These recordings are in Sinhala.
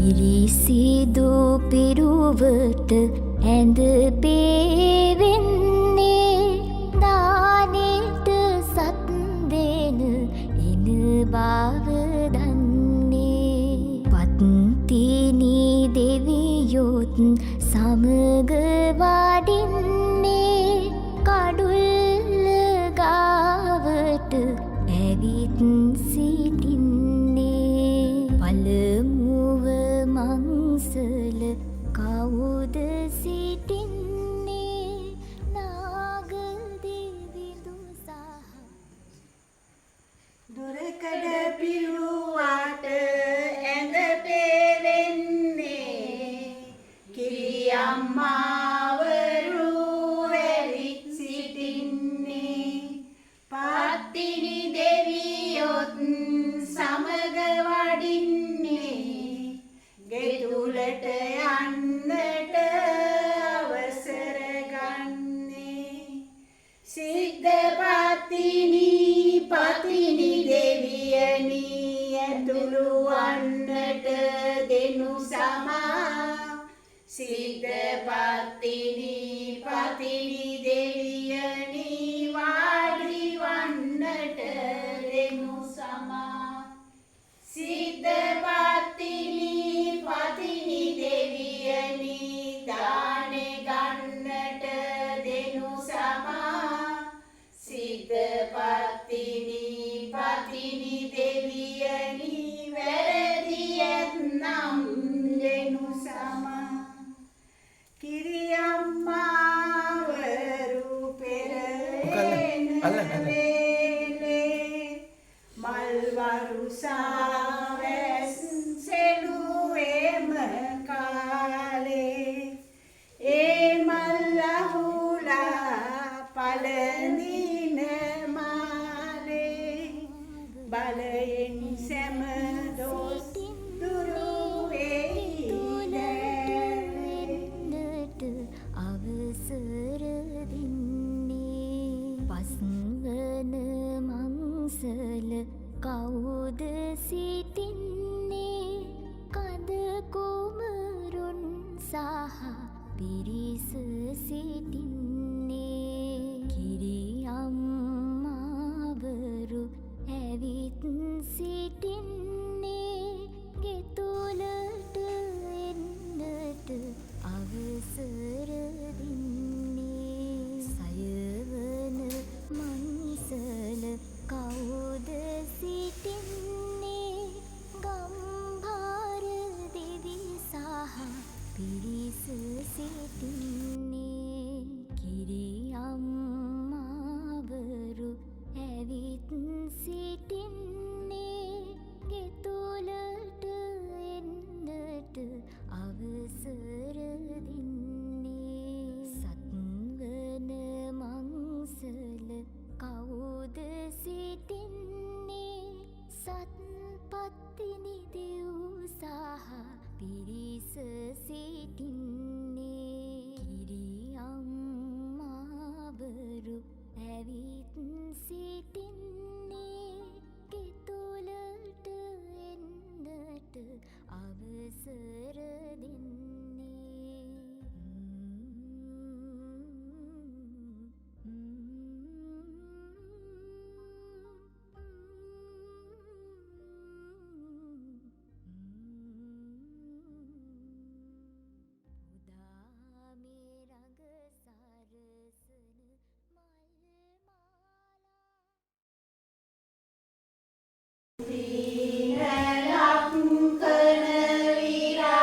පිරිසිදු පිරුවට ඇඳ පේවෙන්නේ දානෙට සත් දෙන එන බව දන්නේ පත්තිනි දෙවියොත් සමග වඩින්නේ කඩුල්ල ගාවට ඇවිත් සිටින්නේ පළමුව මංසල කවුද සිටින්නේ නාග දෙවිඳු සහ දොරකඩ පිරුවාට ඇඳ පෙවෙන්නේ කිරි අම්මාවරු ඇවිත් සිටින්නේ පත්තිනි දෙවියොත් සමග වඩින්නේ ගෙතුලට යන්නට අවසර ගන්නේ සිද්ධ පත්තිනි පතිනි දෙවියනි ඇතුළු වන්නට දෙනු සමා සිද්ධ පත්තිනි පතිනි දෙවියනි වාඩි වන්නට දෙනු සමා සිද්ධ පත්තිනි පතිනි දෙවියනි දානෙ ගන්නට දෙනු සමා සිද්ධ පත්තිනි පතිනි දෙවියනි වැරදි ඇත්නම් දෙනු සමා කිරි අම්මාවරු පෙරේන වේලේ මල් වරුසා වැස්සෙලුවේම කාලේ ඒ මල් අහුලා පළඳින මාලේ බලයෙන් සැම දොස් දුරු වෙයිද අවසර දෙන්නේ පස්වන මංසල කවුද සිටින්නේ කඳ කුමරුන් සහ පිරිස සිටින්නේ කිරි අම්මාවරු ඇවිත් සිටින්නේ ගෙතුලට එන්නට අවසර දෙන්නේ සයවන මංසල කවුද සිටින්නේ ගම්භාර දෙවි සහ පිරිස සිටින්නේ කිරි අම්මාවරු ඇවිත් සිටින්නේ ගෙතුලට එන්නට අවසර දෙන්නේ සත්වන මංසල කවුද සිටින්නේ සත්පත්තිනි දෙව් සහ පිරිස සිටින්නේ කිරි අම්මාවරු ඇවිත් සිටින්නේ ගෙතුලට එන්නට අවසර දෙන්නේ දීනලක්කන විරා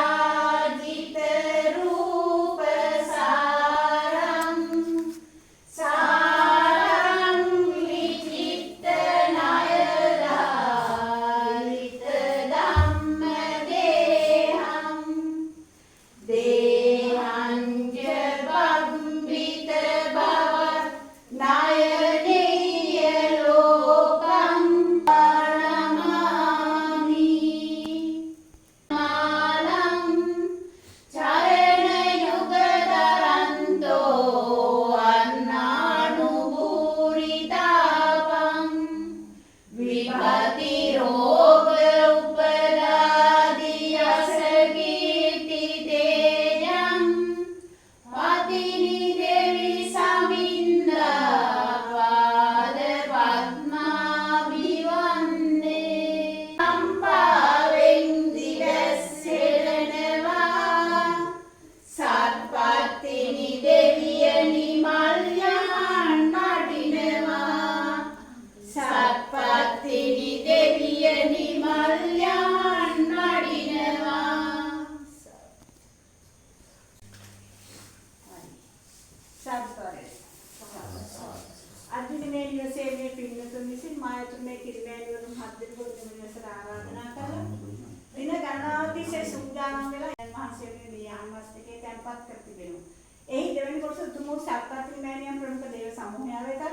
සෝවාන් වෙලා යන් වහන්සේගේ යාන්මස්තකේ තැන්පත් කර තිබෙනවා. එහි දෙවෙනි කොටස උතුම් වූ සත්පත්‍රි මෑණියන් ප්‍රමුඛ දේව සමූහය වෙතත්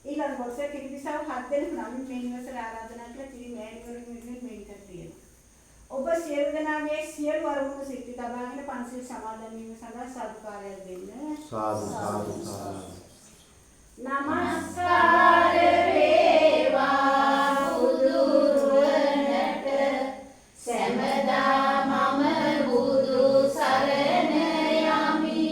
ඊළඟ කොටසේ කිරිදිසාව 7 දෙනෙකු නමින් මේ නිවසට ආරාධනා කළ කිරි මෑණිවරුන් වෙනුවෙන් මෙන් කර තියෙනවා. ඔබ සියලු දෙනාගේ සියලු අරමුණු සිද්ධි තබාගෙන පන්සිල් සමාදන් වීම සඳහා සාදුකාරයක් දෙන්න. සාදු සාදු සාදු. නමස්කාර වේවා බුදුරණට සෑමදා මම බුදු සරණ යමි.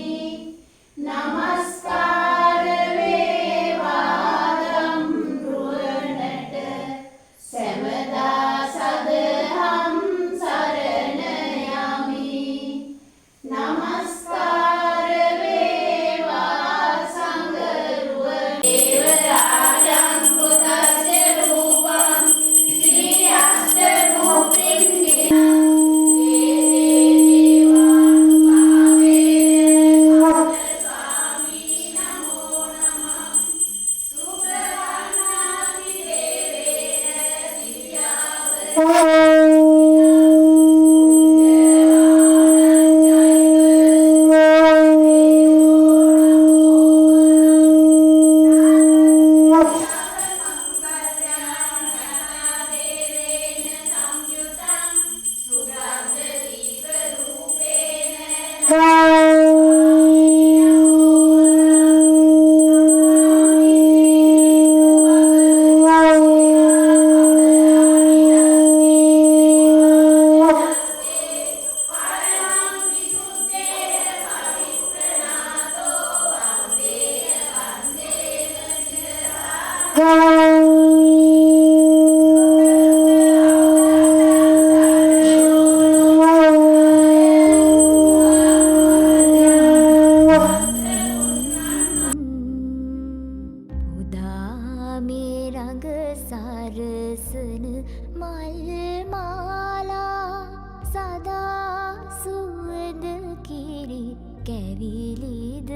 නමස්කාර වේවා ධම්රුවනට සෑමදා සදහම් සරණ යමි. නමස්කාර වේවා සංඝරුවනට දේවරාජං පුතස්ස රූපං ශ්‍රී අෂ්ටරූපින් සරසන මල් මාලා සදා සුවඳ කිරි කැවිලිද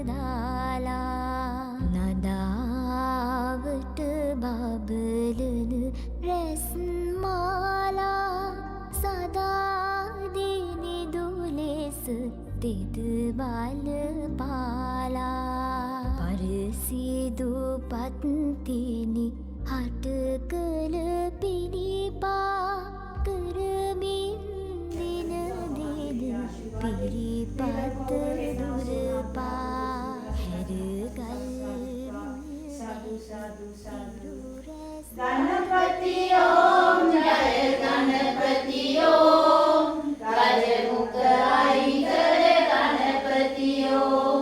දාලා නදාවට බබලන රැස් මාලා සදා දිනිදු ලෙස තෙද බල පාලා පරසිදු පත්තිනි හට කළ පිළිපා කරමින් දින දින පිරිපත් දුරපා හැරගල් गणपति ओम जय गणपति ओम गजमुख ऐकर गणपति ओम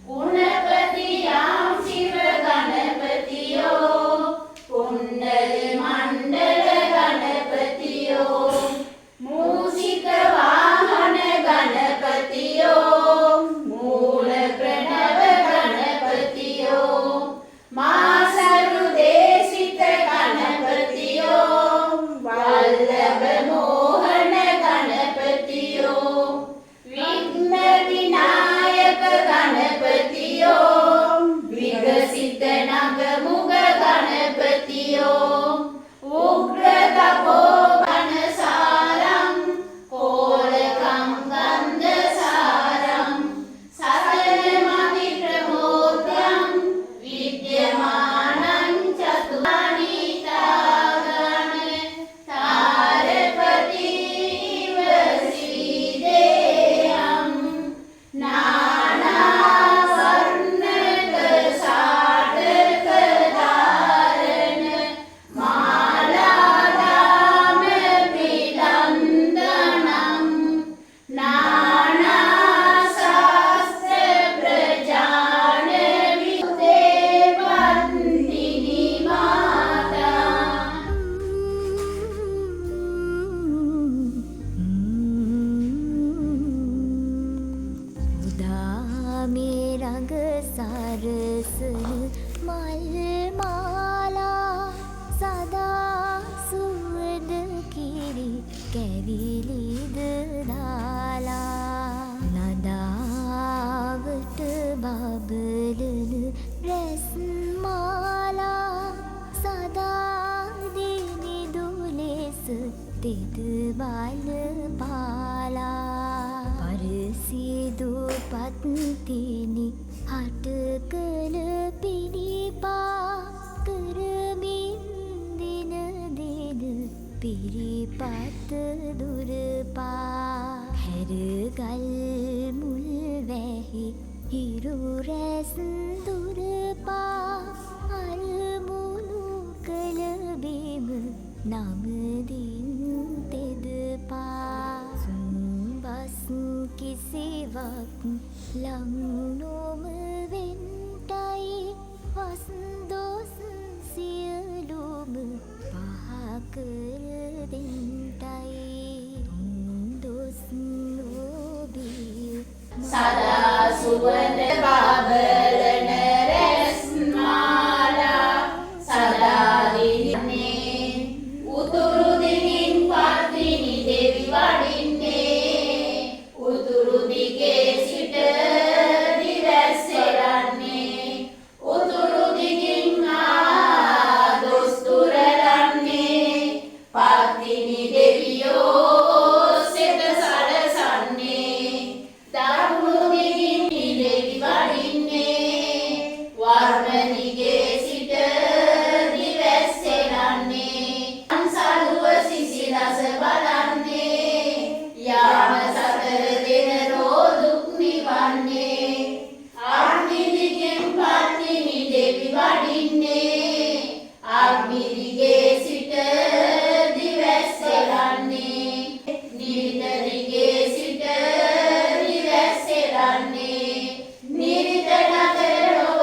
गुणपति याम शिव गणपति ओम कुंडल मंडल गणपति ओम मूषिक वाहन गणपति ओम मूल प्रणव गणपति ओम मासरुदेशित गणपति ओम वल्लभ मोहन गणपति ओम विघ्न विनायक गणपति ओम विकसित नगमुग गणपति ओम उग्र तपोवन सारं कोलकं गन्धसारं सकलमविप्रमोद्यं विद्यमानं चतुरानीतागण तारपतिव श्रीदेयं नानावर्णकसाटकधारण मालादामभिनन्दनं नानाशास्त्रप्रजानविदे वन्दिनी माता උදා මේ රඟ සරසන මල් මාලා සදා සුවඳ කිරි කැවිලිද දාලා නදාවට බබලන රැස් මාලා සදා දිනිදු ලෙස තෙද බල පාලා ගල් මුල් වැහි හිරු රැස් දුරපා අරමුණු කළ බිම නමදින් තෙදපා සුම්බස් කිසිවක් ලං නොම වෙන්ටයි වස්දොස් සියලුම පහකර දෙන්ටයි තුන්දොස් නොබිය සදා සුවඳ බබලන රැස් මාලා සදා දිනේ උතුරු දිගින් පත්තිනි දෙවි වඩින්නේ උතුරු දිගේ සිට දිවැස් එළන්නේ උතුරු දිගින් දොස් දුරලන්නේ පත්තිනි දෙවියෝ සෙත සලසන්නේ දකුණු දිගින් දෙවි වඩින්නේ වර්ණ දිගේ සිට දිවැස් එළන්නේ අන්සලුව සිසිලස බලන්නේ යාම සතර දෙන රෝදුක් නිවන්නේ අග්නි දිගෙන් පත්තිනි දෙවි වඩින්නේ අග්නි දිගේ සිට දිවැස් එළන්නේ නිරිත දිගේ සිට දිවැස් එළන්නේ නිරිත නගර නොව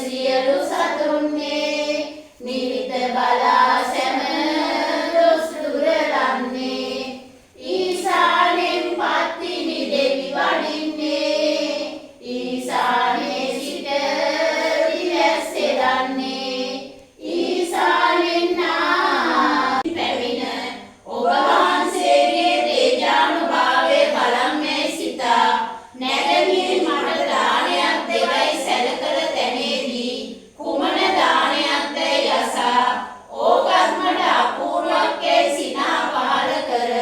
සියලු සතුන්නේ නිරිත බලා සැම දොස් දුරලන්නේ ඊසානෙන් පත්තිනි දෙවි වඩින්නේ ඊසානේ සිට දිවැස් එළන්නේ ඊසානෙන් පැමිණ ඔබ වහන්සේගේ තේජානුභාවය බලන් මේ සිතා නැගමින් මට දානයක් දෙවයි සැලකල තැනේදී කුමන දානයක්ද යසා ඕකත් මට අපූර්වක්කේ සිනා පහල කර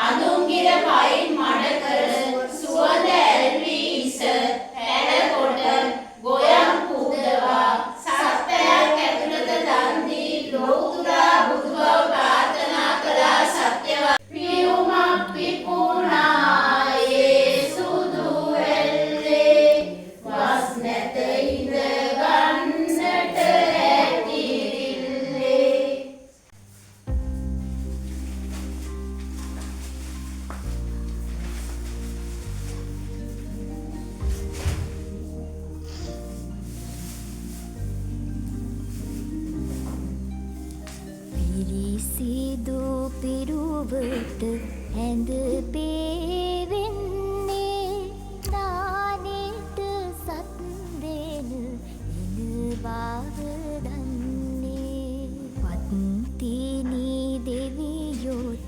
අඳුන්ගිර පයින් මඩ කර සුවඳ ඇල්වී ඉස පැලකොට ගොයම් පුදවා සත්‍යයක් ඇතුළත දන් දී ලෝතුරා බුදු බව ප්‍රාර්ථනා කළා සත්‍යවත් පියුමක් පිපුණා යේසු දුවැල්ලේ වස් නැත ඉඳ ගන්නට ඇතිරිල්ලේ පිරිසිදු පිරුවට ඇඳ පේවෙන්නේ දානෙට සත් දෙන එන බව දන්නේ පත්තිනි දෙවියොත්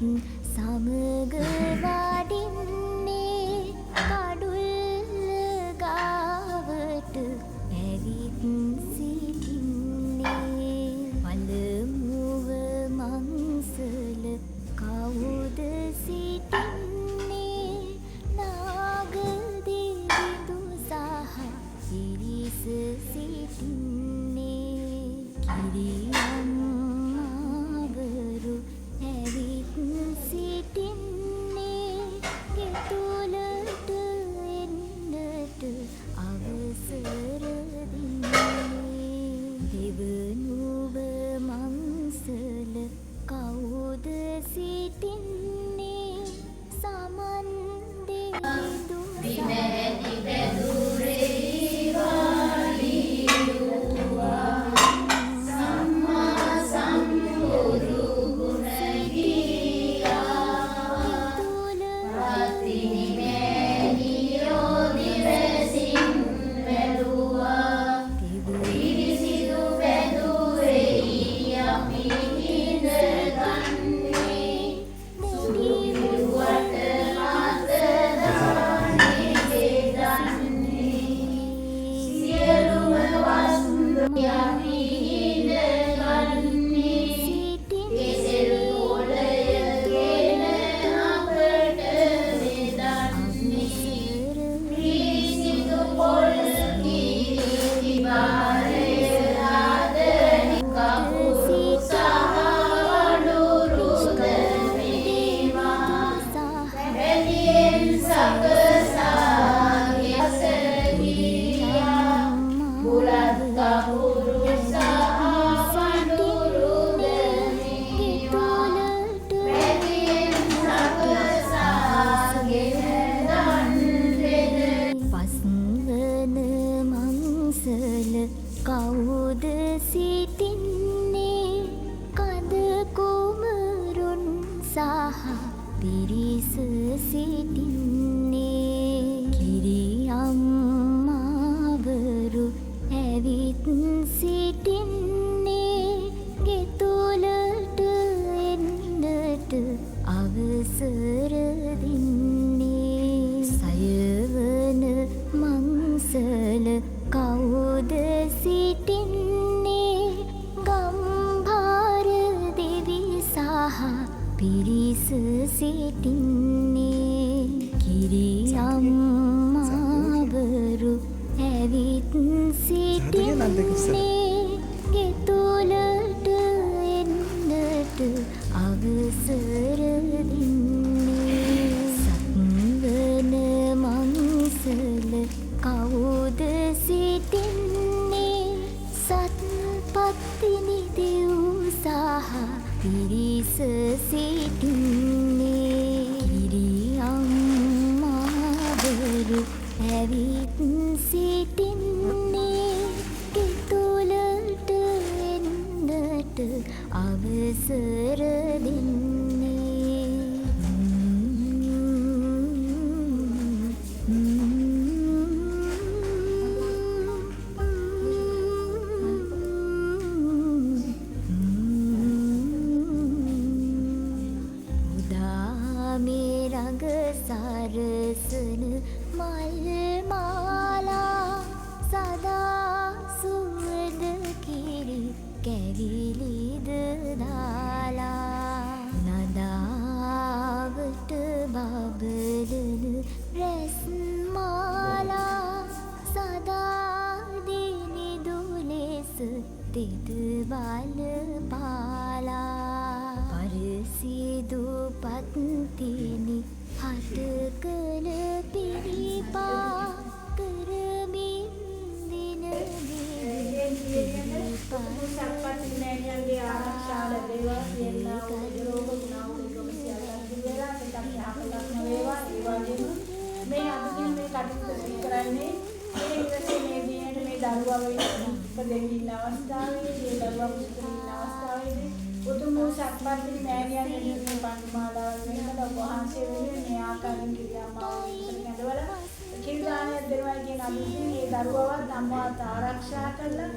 සමග වඩින්නේ කඩුල්ල ගාවට ඇවිත් සිටින්නේ පළමුව මංසල කවුද සිටින්නේ නාගදිවිදු සහ පිරිස සිටින්නේ කිරියම්මාවරු ඇවිත් සිටින්නේ ගෙතුලට එන්නට අවසර දෙන්නේ දෙවනුව මංසල කවුද සිටින්නේ සමන් දෙවිදු විනැති පැදුරේ වාලියුවා සම්මා සම්බුදු ගුණ ගීයා පත්තිනි මෑණියෝ දිවසින් වැළුවා පිරිසිදු පැදුරේ අපි ඉඳ ගන්නේ සුදු වට මත දානේ සිටින්නේ කිරි අම්මාවරු ඇවිත් සිටින්නේ ගෙතුලට එන්නට අවසර දෙන්නේ සත්වන මංසල කවුද සිටින්නේ සත්පත්තිනි දෙව් සහ පිරිස සිටින්නේ කිරි අම්මාවරු ඇවිත් සිටින්නේ ගෙතුලට එන්නට අවසර දෙන්නේ උදා මේ රඟ සරසන මල් මාලා සදා සුවඳ කිරි කැවිලිද දාලා නදාවට බබලන රැස් මාලා සදා දිනිදු ලෙස තෙත බල පාලා පරසිදු පත්තිනි හට කළ පිරිපා කරමින් දින සත්පත්ති මෑණියන්ගේ ආරක්ෂාව ලැබේවා කියලා රෝග ගුණාවලිකම සියල්ලක් දිවලා සිතක් යහපතක් වේවා ඒ වගේම මේ අදදී මේ කටයුතු සිදු කරන්නේ මේ ඉවසේ මේ දිනේට මේ දරුවා ඉපදෙමින් ඉන්න අවස්ථාවේ මේ දරුවා පුදුම ඉන්න අවස්ථාවේදී උතුම් සත්පත්ති මෑණියන්ගේ මේ පන්මාලාවල් වෙනකද වහන්සේ වෙනුවෙන් මේ ආකාරයෙන් ක්‍රියාමාව කරනවල කිරිදානයක් දෙනවා කියන අදදී මේ දරුවවත් අම්මාවත් ආරක්ෂා කරලා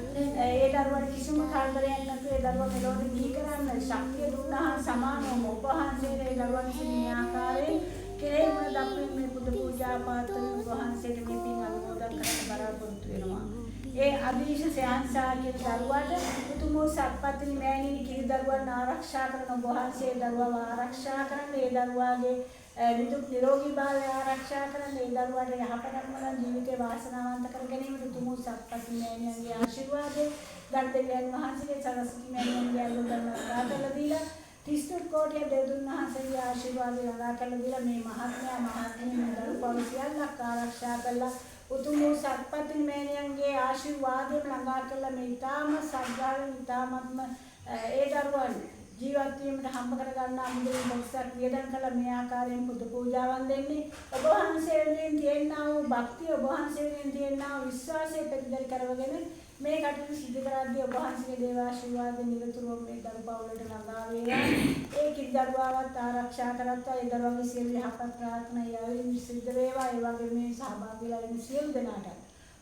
ඒ දරුවට කිසිම කරදරයක් නැතුව ඒ දරුවා මෙලොවට දී කරන්න ශක්තිය දුන්නා සමානවම ඔබ වහන්සේ ඒ දරුවා විසින් මේ ආකාරයෙන් කෙරෙහිම දක්වන මේ බුදු පූජා පාත්‍රය වහන්සේට මේ පින් අනුමෝදන් කරන්න බලාපොරොත්තු වෙනවා. ඒ අදීශ සයන්සාගේ දරුවාට උතුම් සත්පත්ති මෑණියනි කිරි දරුවන් ආරක්ෂා කරන ඔබ වහන්සේ දරුවාව ආරක්ෂා කරන්න ඒ දරුවාගේ නිදුක් නිරෝගී භාවය ආරක්ෂා කරන්න ඒ දරුවාට යහපතක්ම ජීවිතේ වාසනාවන්ත කර ගැනීමට උතුම් සත්පත්ති මෑණියන්ගේ ආශිර්වාදය ගණ්ඩේවියන් වහන්සේගේ සරස්වති මෑණියන්ගේ අනුගමනය කරලා දීලා 30 කෝටිය දෙවියන් වහන්සේගේ ආශිර්වාදය ලබා කරලා දීලා මේ මහත්මයා මහත්මිය මේ දරුවව සියල්ලක් ආරක්ෂා කළා උතුම් සත්පත්ති මෑණියන්ගේ ආශිර්වාදයෙන් ළඟා කරලා මේ ඊටාම සද්ධාවෙන් ඊටාමත්ම ඒ දරුවන් ජීවත් වීමට හම්බ කර ගන්න අමුදේ මොක්සක් වියදම් කළා මේ ආකාරයෙන් බුදු පූජාවන් දෙන්නේ ඔබ වහන්සේගෙන් තියෙනා වූ භක්තිය ඔබ වහන්සේගෙන් තියෙනා වූ විශ්වාසය පෙරදරි කරවගෙන මේ කටයුතු සිදු කරද්දී ඔබ වහන්සේගේ දේව ආශිර්වාදයෙන් නිරතුරුව මේ දරු පවුලට ළඟා වේවා ඒ කිරි දරුවාවත් ආරක්ෂා කරත්තා ඒ දරුවාගේ සියලු යහපත් ප්‍රාර්ථනා යාවින් සිද්ධ වේවා ඒ වගේම මේ සහභාගීලා වෙන සියලු දෙනාට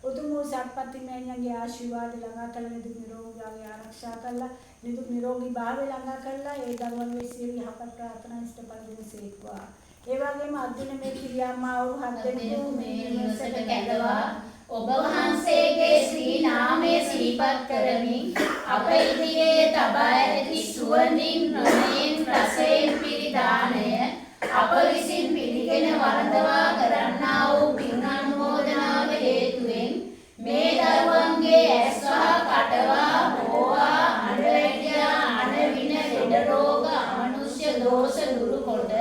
උතුම් සත්පත්ති මෑණියන්ගේ ආශිර්වාද ළඟා කරලා නිදුක් නිරෝගී ආරක්ෂා කරලා නිදුක් නිරෝගී භාවය ළඟා කරලා ඒ දරුවන්ගේ සියලු යහපත් ප්‍රාර්ථනා ඉෂ්ටපද දෙසේක්වා ඒ වගේම අදින මේ කිරියම්මාව හත් දෙනෙකු මේ නිවසට කැඳවා ඔබ වහන්සේගේ ශ්‍රී නාමය සිහිපත් කරමින් අප ඉදිරියේ තබා ඇති සුවඳින් ප්‍රණයෙන් රසයෙන් පිරි දාණය අප විසින් පිළිගෙන වළඳවා කරන්නා වූ පින් අනුමෝදනාව හේතුවෙන් මේ දරුවන්ගේ ඇස් වහ කටවා හෝවා අඬවැඩියා අඬවින ලෙඩ රෝග අමනුෂ්‍ය දෝෂ දුරු කොට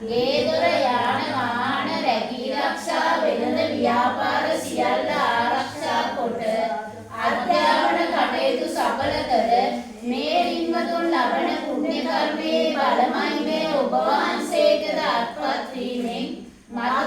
ගේ දොර යාන වාහන රැකී ආරක්ෂා වෙළඳ ව්‍යාපාර සියල්ල ආරක්ෂා කොට අධ්‍යාපන කටයුතු සඵල කර මේ රින්වතුන් ලබන පුණ්‍ය කර්මයේ බලමයි මේ ඔබ වහන්සේට අත්පත් වීමෙන් මතු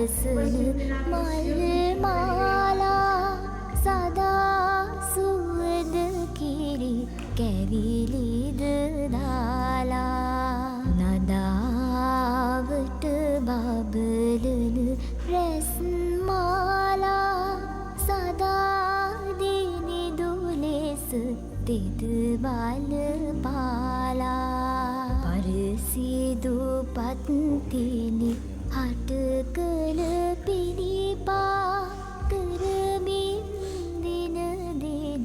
සරසන මල් මාලා සදා සුවඳ කිරි කැවිලිද දාලා නදාවට බබලන රැස් මාලා සදා දිනිදු ලෙස තෙද බල පාලා පරසිදු පත්තිනි හට කළ පිරිපා කරමින් දින දෙන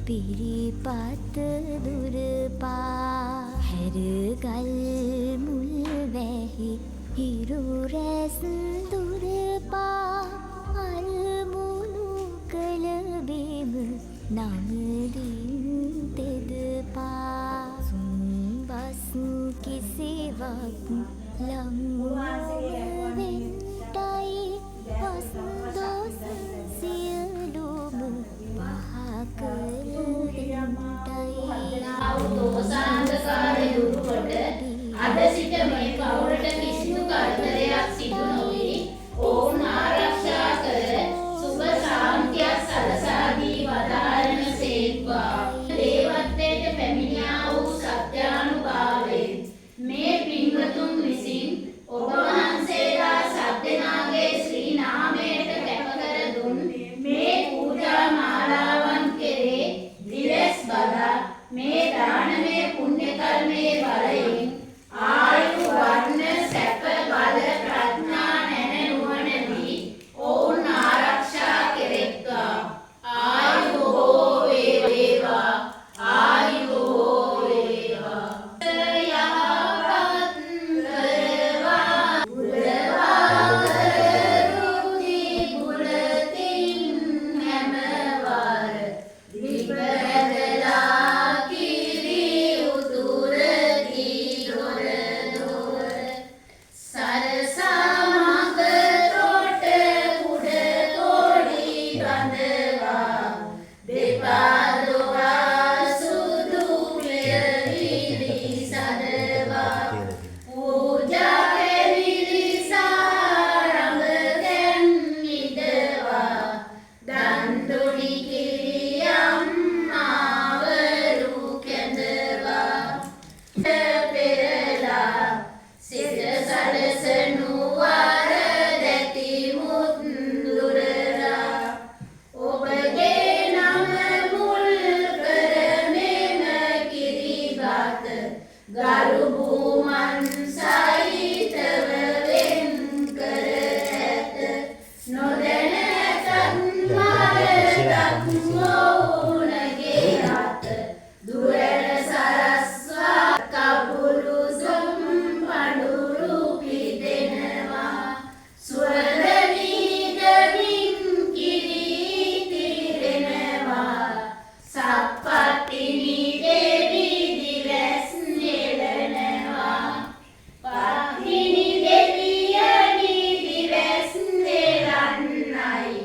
පිරිපත් දුරපා හැරගල් මුල් වැහි හිරු රැස් දුරපා අරමුණු කළ බිම නමදින් තෙදපා සුම්බස් කිසිවක් ලංවෙන්ටයි වස්දෝස සියලුම දෝසාන්ධකාරය දුරුකොට අද සිට මේ පවුලට කිසිදු කරදරයක් සිදු නොවි ඔවුන් ආරක්ෂා කර සුබ ශාන්තියක් සලසා දී වදාරන සේක්වා. දේවත්වයට පැමිණියා වූ සත්‍යානුභාවයෙන් මේ පින්වතුන් විසින් ඔබ වහන්සේලා සත්‍යනාගේ ශ්‍රී නාමයට කැපකර දුන් මේ පූජා මාලාවන් කෙරේ දිවස් බදා මේ දානමය පුණ්‍ය කර්මයේ බලයෙන් ආයු වර්ණ සැප බල ප්‍රඥා නැන නුවණදී ඔවුන් ආරක්ෂා කෙරෙත්වා. ආයු බෝ වේවා ආයු බෝ වේවා යහපත් කරවා බුලවා කරුති බුලතින් හැමවර දිපැදලා කිරි උතුරදී දොර දොර සරසා මඟ තොට කුඩ තොඩි බඳවා දෙපා දොරා සුදු පියවිලි සදවා පූජා කෙරිලි සාරංග දැන් ඉදවා දන් දුනි කිරියම් මාවරු කැඳවා පෙරලා සිත සලසනු වර දැති මුත් දුරලා ඔබගේ නම මුල් කරමෙම කිරිබත ගරු භූමන් සහිතව වෙන් කර ඇත නොදැන ඇතත් මරතත් මොවුනගේ අත දුරට සරස්වා කපුරු සොම් පඩුරු පිදෙනවා සුවඳ නීදමින් කිරි තිරෙනවා සප්පටිනි දෙවි දිවස් නෙලනවා පත්තිනි දෙවියනි දිවස් නෙලන්නයි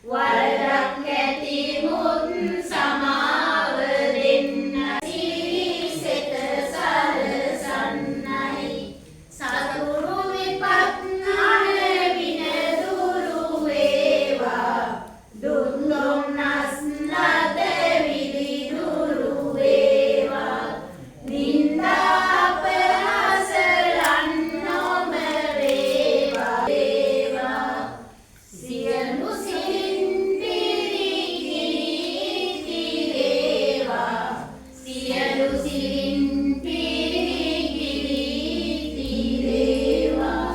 වරදක් ඇති මුත් සමාව දෙන්න සිරිසෙත සලසන්නයි සතුරු විපත් අන වින දුරු වේවා දුක් දුම්නස් නැත විලි දුරු වේවා නින්දා අපහාස ලන් නොම වේවා වේවා සියලු සිරින් පිරිගිරි තිරේවා සියලු සිරින් පිරිගිරි තිරේවා.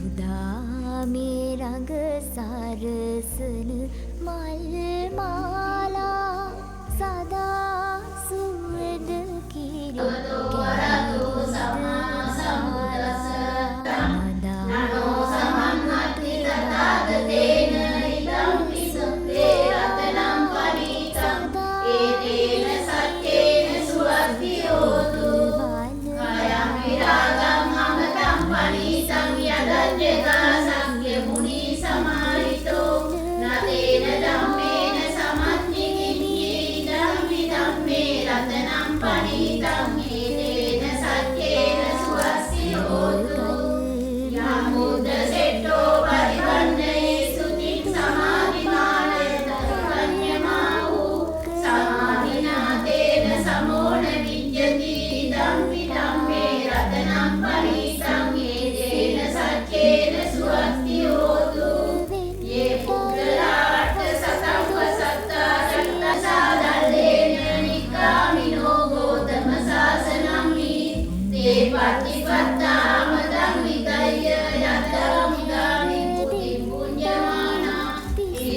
උදා මේ රඟ සරසන මල් මාලා සදා සුවඳ කිරි වරතු සමා සම්බුද්දස්ස නමෝ සමන්හති තථාගතේන ඉදං විසුත්තේ රතනම් පනිතං ඒතේන සත්‍යේන සුවත්ති හෝතු කයං විරාගං අමතං පනිතං යදං ජගා සක්්‍ය මුනි සමාහිතෝ නතේන ධම්මේන සමත්ති කිඤ්ඤේ ඉදං විදම්මේ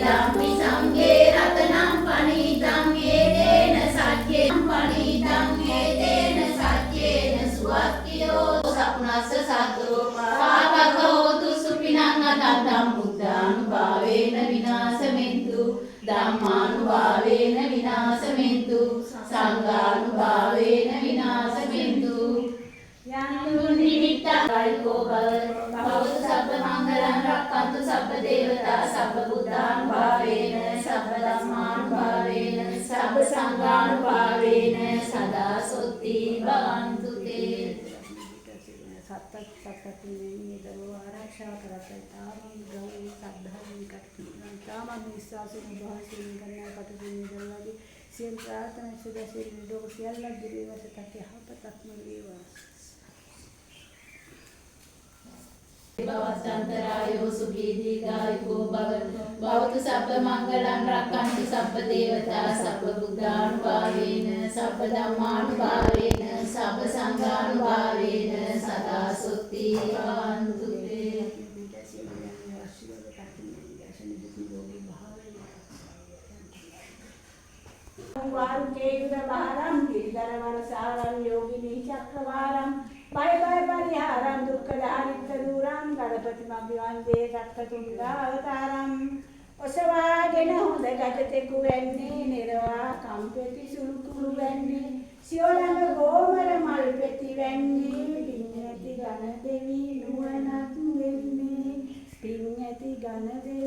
ඉදම්පි සංඝේ රතනම් පණීතං ඒතේන සත්‍යේන පණීතං ඒතේන සත්‍යේන සුවත්තියෝ සප්නස්ස සද්දෝ පාපකෝතු සුපිනං අතත්තං බුද්ධානුභාවේන විනාශමෙන්තු ධම්මානුභාවේන විනාශමෙන්තු සංඝානුභාවේන විනාශමෙන්තු යං නිමිත්තං කායිකෝ භවතු සබ්බ මංගලං රක්ඛන්තු සබ්බ දේවතා සබ්බ බුද්ධානුභාවේන සබ්බ ධම්මානුභාවේන සබ්බ සංඝානුභාවේන සදා සොත්ති භවන්තු තේ සත්‍යත්පත්තිනේ දරෝ ආරක්ෂා කරතයි තාමන් ගෞරව සද්ධාවෙන් කටයුතු තාමන් විශ්වාසයෙන් උභාසයෙන් කරන කටයුතු නිදලාගේ සියලු ප්‍රාර්ථනා සුදසේ නිරෝග සියල්ල දිවිවස තත් යහපතක්ම වේවා භවස්තන්තරායෝ සුඛී දීඝායුකෝ භවතු සබ්බ මංගලං රක්ඛන්තු සබ්බ දේවතා සබ්බ බුද්ධානුභාවේන සබ්බ ධම්මානුභාවේන සබ්බ සංඝානුභාවේන සදා සොත්ති භවන්තු තේ वारुकेयुरभारं गिरिधरवरसारं योगिनी चक्रवारं भय भय परिहारं दुःखदारिद्र्यदूरं गणपतिमभिवन्दे सप्ततुण्डावतारं ඔසවාගෙන හොඳ ගජතෙකු වෙන්නේ නිරවා කම්පෙති සුළු කුළු වෙන්නේ සියොළඟ ගෝමර මල් පෙති වෙන්නේ පින් ඇති ඝන දෙවි නුවණක් වෙන්නේ පින් ඇති ඝන දෙවි